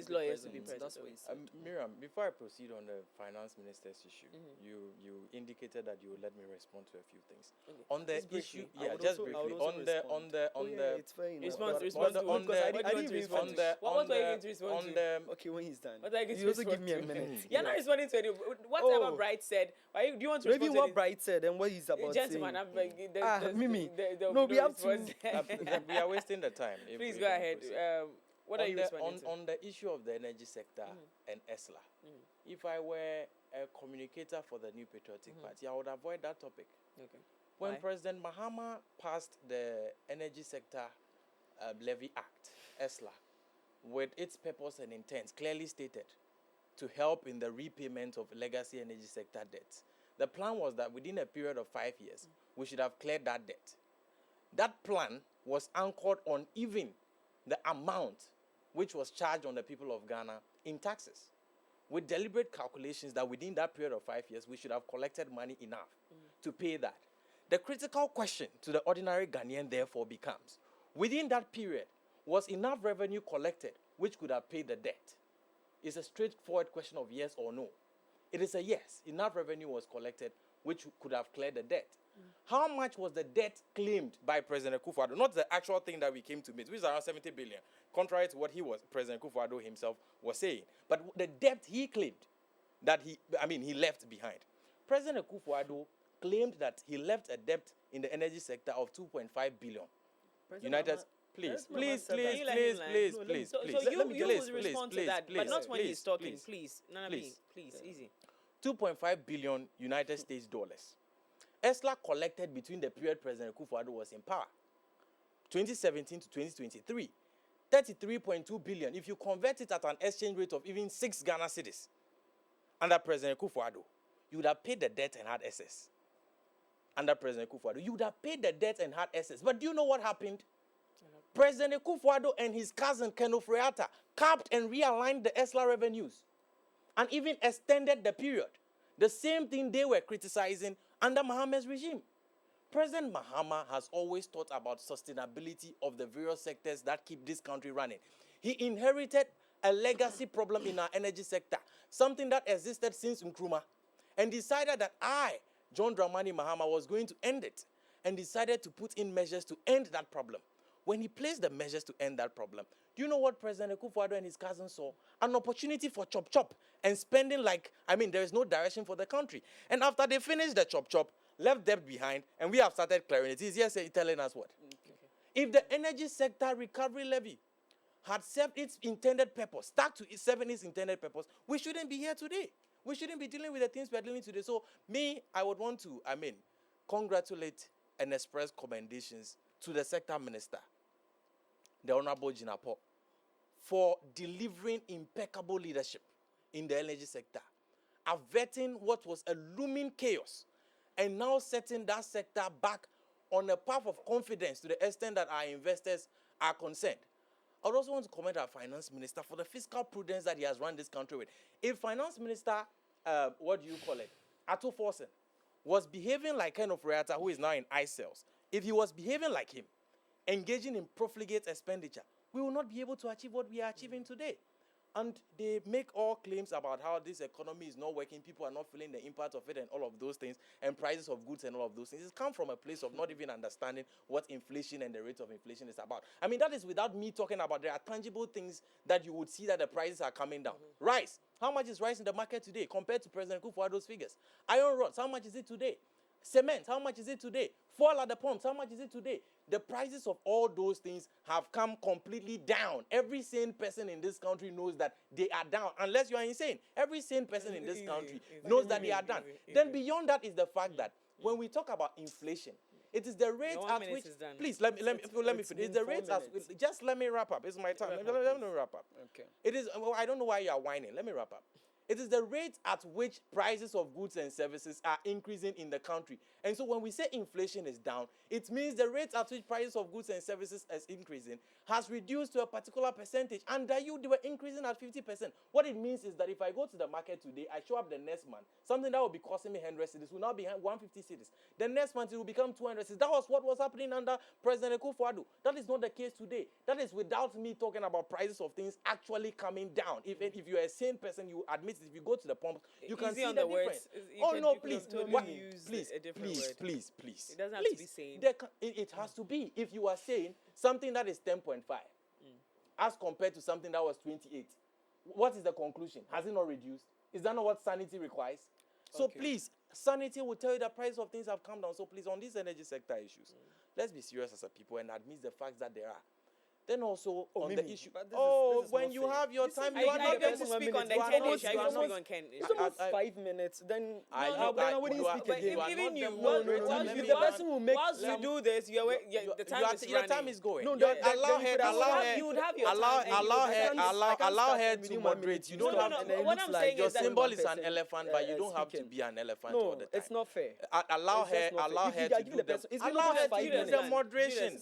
to be present. That's what he said. Miriam, before I proceed on the finance minister's issue, you indicated that you would let me respond to a few things. Okay. On the Just issue, briefly. just briefly. It's fair enough. Respond to on the- because I didn't want to respond to. What were you going to respond to? Okay, when he's done. What are you going to You also give respond me a to? minute. You're not responding to any. Whatever Oh. Bright said. Do you want to Maybe respond what to Bright said and what he's about gentleman, saying. Mimi. no, No, we have to- we are wasting the time. if Please we go don't ahead. proceed. What are you responding to? On the issue of the energy sector and ESLA, if I were a communicator for the New Patriotic Party, I would avoid that topic. Okay. When Why? President Mahama passed the Energy Sector Levy Act, ESLA, with its purpose and intent clearly stated to help in the repayment of legacy energy sector debts, the plan was that within a period of 5 years, we should have cleared that debt. That plan was anchored on even the amount which was charged on the people of Ghana in taxes, with deliberate calculations that within that period of 5 years, we should have collected money enough to pay that. The critical question to the ordinary Ghanaian, therefore, becomes, within that period, was enough revenue collected which could have paid the debt? It's a straightforward question of yes or no. It is a yes. Enough revenue was collected which could have cleared the debt. How much was the debt claimed by President Akufo-Addo? Not the actual thing that we came to meet, which is around 70 billion, contrary to what President Akufo-Addo himself was saying. But the debt he claimed that he left behind. President Akufo-Addo claimed that he left a debt in the energy sector of 2.5 billion. Please. So you will respond to that, but not when he's talking. Please, Nana, please, easy. 2.5 billion United States dollars. ESLA collected between the period President Akufo-Addo was in power, 2017 to 2023, 33.2 billion. If you convert it at an exchange rate of even 6 Ghana cedis under President Akufo-Addo, you would have paid the debt and had excess. Under President Akufo-Addo, you would have paid the debt and had excess. But do you know what happened? President Akufo-Addo and his cousin Kenneth Freata capped and realigned the ESLA revenues and even extended the period. The same thing they were criticizing under Mahama's regime. President Mahama has always thought about sustainability of the various sectors that keep this country running. He inherited a legacy problem in our energy sector, something that existed since Nkrumah, and decided that John Dramani Mahama, was going to end it, and decided to put in measures to end that problem. When he placed the measures to end that problem, do you know what President Akufo-Addo and his cousins saw? An opportunity for chop and spending there is no direction for the country. And after they finished the chop, left debt behind, and we have started clearing it. He's just telling us what? Okay. If the energy sector recovery levy had served its intended purpose, stuck to serving its intended purpose, we shouldn't be here today. We shouldn't be dealing with the things we're dealing with today. So I would want to, congratulate and express commendations to the sector minister, the Honorable Jinapo, for delivering impeccable leadership in the energy sector, averting what was a looming chaos, and now setting that sector back on a path of confidence to the extent that our investors are concerned. I would also want to commend our finance minister for the fiscal prudence that he has run this country with. If finance minister, Ato Forsen, was behaving like Ken of who is now in ICE cells, if he was behaving like him, engaging in profligate expenditure, we will not be able to achieve what we are achieving today. And they make all claims about how this economy is not working, people are not feeling the impact of it and all of those things, and prices of goods and all of those things. It's come from a place of not even understanding what inflation and the rate of inflation is about. I mean, that is without me talking about there are tangible things that you would see that the prices are coming down. Rice. How much is rice in the market today compared to President Kufuor's figures? Iron rods, how much is it today? Cement, how much is it today? Fuel at the pumps, how much is it today? The prices of all those things have come completely down. Every sane person in this country knows that they are down, unless you are insane. Every sane person in this country knows that they are down. Then beyond that is the fact that when we talk about inflation, it is the rate at which. Please let me finish. It's the rate at which. Just let me wrap up. It's my time. Let me wrap up. Okay. It is. Well, I don't know why you are whining. Let me wrap up. It is the rate at which prices of goods and services are increasing in the country. And so when we say inflation is down, it means the rate at which prices of goods and services is increasing has reduced to a particular percentage. Under you, they were increasing at 50%. What it means is that if I go to the market today, I show up the next month, something that will be costing me 100 cedis will now be 150 cedis. The next month, it will become 200 cedis. That was what was happening under President Kufuor. That is not the case today. That is without me talking about prices of things actually coming down. If you're a sane person, you admit it. If you go to the pump, you can see the difference. Oh no, please, please. It doesn't have to be sane. It has to be. If you are saying something that is 10.5 as compared to something that was 28, what is the conclusion? Has it not reduced? Is that not what sanity requires? So please, sanity will tell you the price of things have come down. So please, on these energy sector issues, let's be serious as a people and admit the facts that there are. Then also on the issue. When you have your time, you are not going to speak on the Kenish. I will speak on Kenish. It's almost 5 minutes. Then I wouldn't speak again. Even you, the person will make. Once you do this, the time is running. Your time is going. No, allow her. You would have your time. Allow her to moderate. You don't have to. What I'm saying Your is that symbol is an elephant, but you don't have to be an elephant all the time. No, it's not fair. Allow her to do the moderation.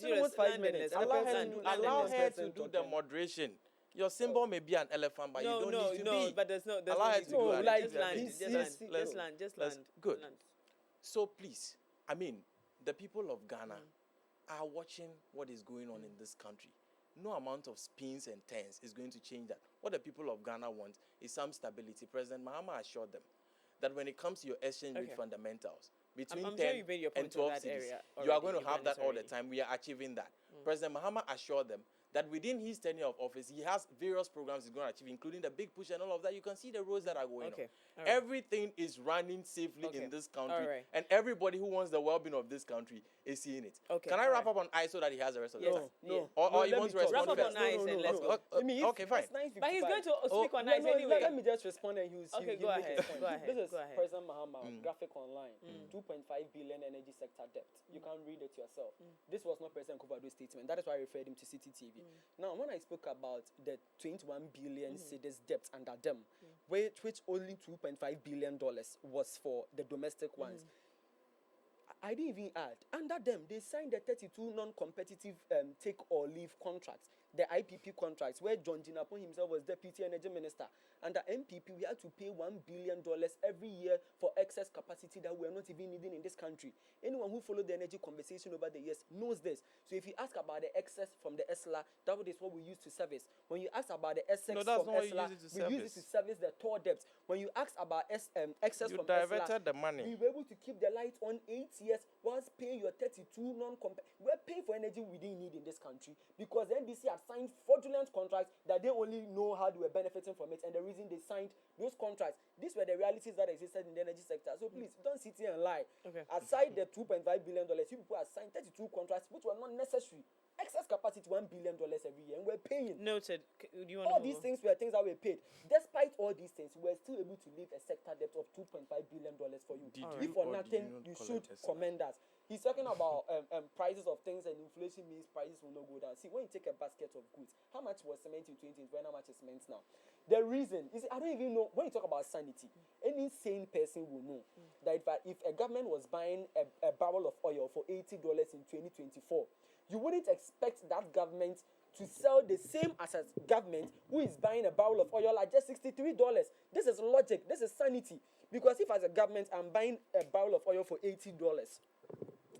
Allow her to do the moderation. Your symbol may be an elephant, but you don't need to be. No, but there's no. Allow her to do it. Just land. Good. So please, I mean, the people of Ghana are watching what is going on in this country. No amount of spins and turns is going to change that. What the people of Ghana want is some stability. President Mahama assured them that when it comes to your exchange rate fundamentals, between 10 and 12 cities, you are going to have that all the time. We are achieving that. President Mahama assured them that within his tenure of office, he has various programs he's going to achieve, including the big push and all of that. You can see the roads that are going on. Right. Everything is running safely in this country, and everybody who wants the well-being of this country is seeing it. Can I wrap up on ICE so that he has the rest of the time? Or you want to respond first? Wrap up on ICE and let's go. Okay, fine. But he's going to speak on ICE anyway. Let me just respond and he'll go ahead. This is President Mahama, Graphic Online, 2.5 billion energy sector debt. You can read it yourself. This was not President Kufuor's statement. That is why I referred him to CCTV. Now, when I spoke about the 21 billion cedis debt under them, which only 2.5 billion dollars was for the domestic ones, I didn't even add. Under them, they signed the 32 non-competitive take or leave contracts, the IPP contracts, where John Jinapon himself was Deputy Energy Minister. Under MPP, we had to pay $1 billion every year for excess capacity that we are not even needing in this country. Anyone who followed the energy conversation over the years knows this. So if you ask about the excess from the ESLA, that is what we use to service. When you ask about the excess from ESLA, we use it to service the TOR debt. When you ask about excess from ESLA, the money. We were able to keep the lights on 8 years whilst paying your 32 non-competitive. We're paying for energy we didn't need in this country because the NDC had signed fraudulent contracts that they only know how they were benefiting from it, and the reason they signed those contracts, these were the realities that existed in the energy sector. So please don't sit here and lie. Aside the $2.5 billion, you people have signed 32 contracts which were not necessary. Excess capacity $1 billion every year, and we're paying. Noted. All these things were things that were paid. Despite all these things, we're still able to leave a sector debt of $2.5 billion for you. If for nothing, you should commend us. He's talking about prices of things, and inflation means prices will not go down. See, when you take a basket of goods, how much was cement in 2020 and how much is cement now? The reason is, I don't even know, when you talk about sanity, any sane person will know that if a government was buying a barrel of oil for $80 in 2024, you wouldn't expect that government to sell the same as a government who is buying a barrel of oil at just $63. This is logic. This is sanity. Because if as a government I'm buying a barrel of oil for $80,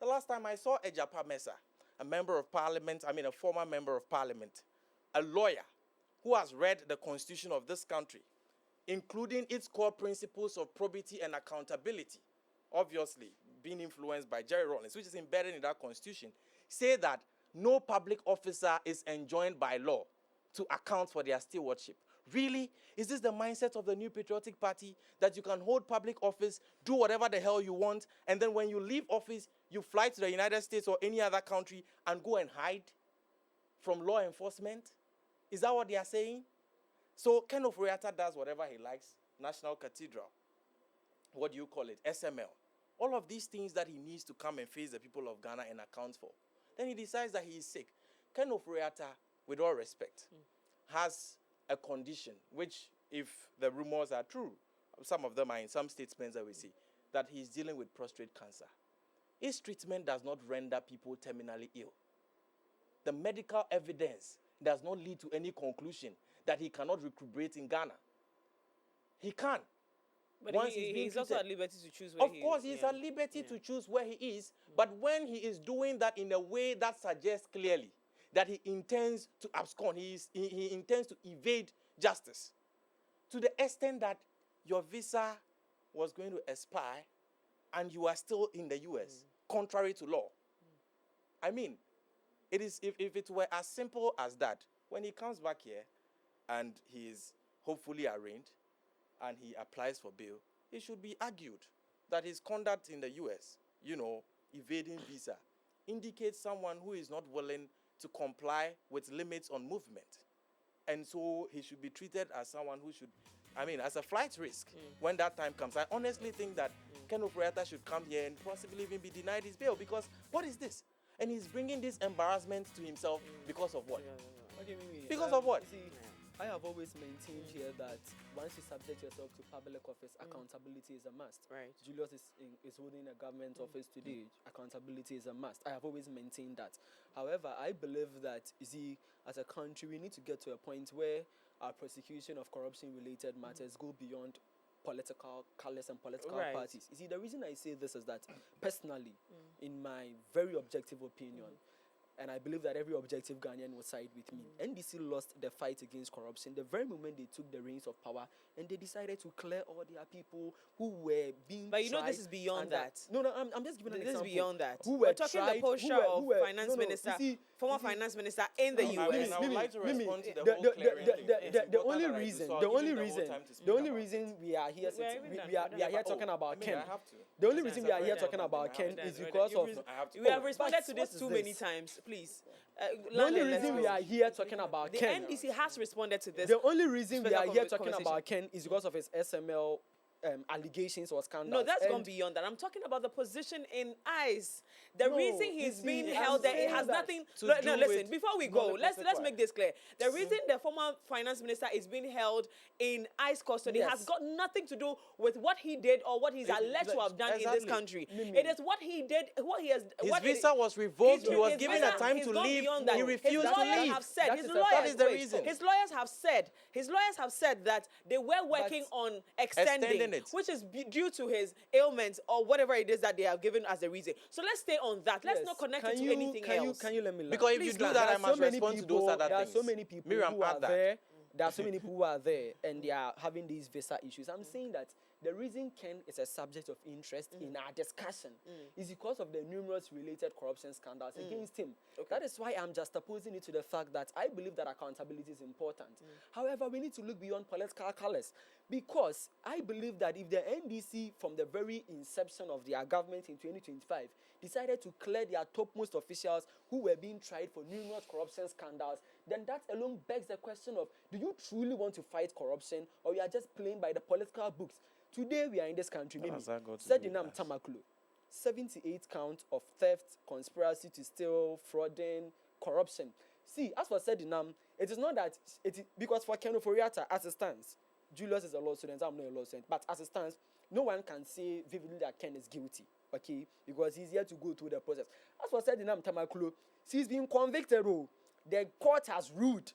The last time I saw Ejapa Mesa, a member of parliament, a former member of parliament, a lawyer who has read the constitution of this country, including its core principles of probity and accountability, obviously being influenced by Jerry Rawlings, which is embedded in that constitution, say that no public officer is enjoined by law to account for their stewardship. Really? Is this the mindset of the New Patriotic Party, that you can hold public office, do whatever the hell you want, and then when you leave office, you fly to the United States or any other country and go and hide from law enforcement? Is that what they are saying? So Ken Ofori-Atta does whatever he likes. National Cathedral. What do you call it? SML. All of these things that he needs to come and face the people of Ghana and account for. Then he decides that he is sick. Ken Ofori-Atta, with all respect, has a condition, which, if the rumors are true, some of them are in some statements that we see, that he's dealing with prostate cancer. His treatment does not render people terminally ill. The medical evidence does not lead to any conclusion that he cannot recuperate in Ghana. He can. But Once he's also at liberty to choose where of course, he's at liberty to choose where he is. But when he is doing that in a way that suggests clearly that he intends to abscond, he intends to evade justice, to the extent that your visa was going to expire and you are still in the US, contrary to law. I mean, it is if it were as simple as that, when he comes back here and he is hopefully arraigned and he applies for bail, it should be argued that his conduct in the US, evading visa, indicates someone who is not willing to comply with limits on movement. And so he should be treated as someone who should, as a flight risk when that time comes. I honestly think that Ken Ofori-Atta should come here and possibly even be denied his bail, because what is this? And he's bringing this embarrassment to himself because of what? Okay, Mimi, because of what? See, I have always maintained here that once you subject yourself to public office, accountability is a must. Right. Julius is holding a government office today. Accountability is a must. I have always maintained that. However, I believe that, as a country, we need to get to a point where our prosecution of corruption-related matters go beyond political colors and political parties. The reason I say this is that, personally, in my very objective opinion, and I believe that every objective Ghanaian will side with me, NDC lost the fight against corruption the very moment they took the reins of power and they decided to clear all their people who were being But tried. this is beyond that. No, I'm just giving an example. This is beyond that. Who We're were talking tried, the posture of finance minister, former finance minister in the US. I would like to respond to the whole clearing thing. The only reason we are here talking about Ken. The only reason we are here talking about Ken is because of. We have responded to this too many times. Please. The only reason we are here talking about Ken. The NDC has responded to this. The only reason we are here talking conversation. about Ken is because of his SML allegations or scandals. No, that's gone beyond that. I'm talking about the position in ICE. The reason he's being held there, it has nothing to do. No, listen, before we go, let's make this clear. The reason the former finance minister is being held in ICE custody has got nothing to do with what he did or what he's alleged to have done in this country. It is what he did, what he has. His visa was revoked. He was given a time to leave. He refused to leave. That is the reason. His lawyers have said that they were working on extending it, which is due to his ailments or whatever it is that they have given as the reason. So let's stay on that. Let's not connect it to anything else. Can you let me? Because if you do that, I must respond to those other things. There are so many people who are there. There are so many people who are there and they are having these visa issues. I'm saying that the reason Ken is a subject of interest in our discussion is because of the numerous related corruption scandals against him. That is why I'm just opposing it to the fact that I believe that accountability is important. However, we need to look beyond political colors, because I believe that if the NDC, from the very inception of their government in 2025, decided to clear their topmost officials who were being tried for numerous corruption scandals, then that alone begs the question of, do you truly want to fight corruption, or you are just playing by the political books? Today we are in this country, maybe. Sedinam Tamaklo, 78 counts of theft, conspiracy to steal, frauding, corruption. See, as for Sedinam, it is not that because for Ken Ofori-Atta, as it stands, Julius is a law student, I'm not a law student, but as it stands, no one can say vividly that Ken is guilty, okay? Because he's here to go through the process. As for Sedinam Tamaklo, he's been convicted. The court has ruled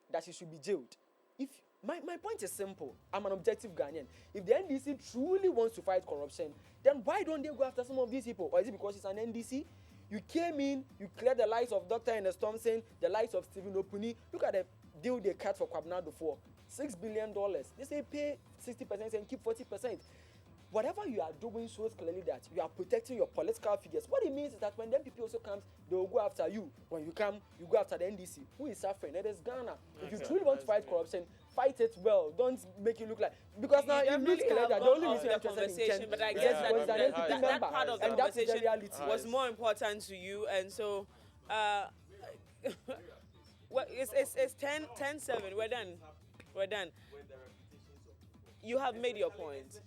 that he should be jailed. If my point is simple, I'm an objective Ghanaian. If the NDC truly wants to fight corruption, then why don't they go after some of these people? Or is it because it's an NDC? You came in, you cleared the lives of Dr. Ernest Thompson, the lives of Stephen Opuni. Look at the deal they cut for Kwabena before. $6 billion. They say pay 60% and keep 40%. whatever you are doing shows clearly that you are protecting your political figures. What it means is that when them people also come, they will go after you. When you come, you go after the NDC. Who is suffering? It is Ghana. If you truly want to fight corruption, fight it well. Don't make it look like, because now it looks clear that the only reason you're interested in but I is guess because they're that, NPP that member, part of the and that is the conversation reality. was more important to you, and so well, it's 10-7. We're done. We're done. You have made your point.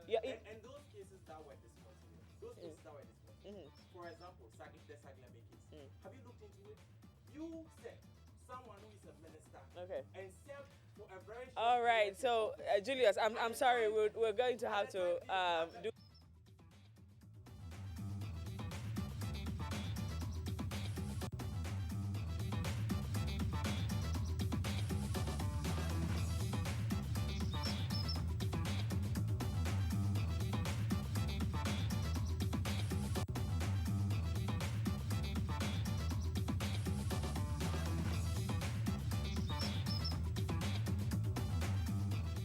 Yeah, And those cases that were discontinued, for example, the Saglame case, have you looked into it? You said someone who is a minister and served for a very short all right. period So, Julius, I'm sorry. We're going to have to do.